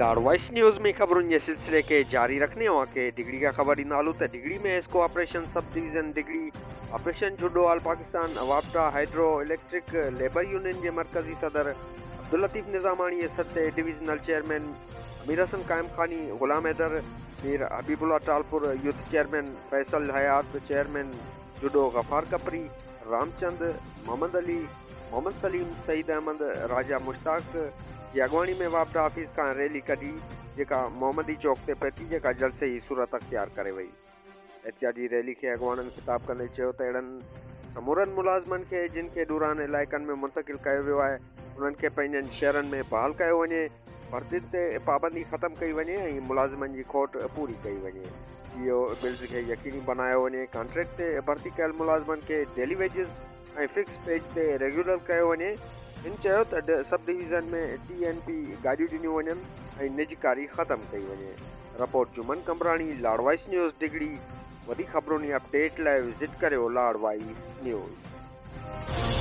लाड़ voice news में खबरों के सिलसिले के जारी रखने वाके डिग्री का खबर नालू त डिग्री में इसको operation sub division degree operation जुडो आल पाकिस्तान अवाप्टा हाइड्रो इलेक्ट्रिक लेबर यूनियन के मरकजी सदर अब्दुल लतीफ़ निज़ामानी सत्ते डिविजनल चेयरमैन अमीर हसन कायम खानी गुलाम हैदर मीर हबीबुल्ला टालपुर यूथ चेयरमैन फैसल हयात चेयरमैन जुडो गफार कपरी रामचंद मोहम्मद अली मोहम्मद सलीम सईद अहमद राजा मुश्ताक जी अगवाणी में वापडा ऑफिस का रैली कढी जेका मोहम्मदी चौक ते पहुंची जेका जलसे ही सूरत अख्तियार करे वई। एहतियाजी रैली के अगवाणन खिताब कंदे चयो त अहिड़नि समूरनि मुलाज़िमनि खे जिन खे दूरान इलाइक़नि में मुंतकिल कयो वियो आहे उन्हनि खे पंहिंजनि शहरनि में बहाल कयो वञे, भर्ती ते पाबंदी ख़त्म कई वञे ऐं मुलाज़िमनि जी खोट पूरी कई वञे। इहो बिल्स खे यकीनी बनायो वञे, कॉन्ट्रैक्ट ते भर्ती कयल मुलाज़िमनि खे डेली वेजिस ऐं फिक्स पेज ते रेगुलर कयो वञे। हिन चयो त सब डिवीज़न में TNP गाॾियूं ॾिनियूं वञनि ऐं निजकारी ख़त्म कई वञे। रिपोर्ट जुमन कमराणी, लाड़ वॉइस न्यूज़ डिग्री। वधीक ख़बरुनि अपडेट लाइ विज़िट करियो लाड़ वॉइस न्यूज़।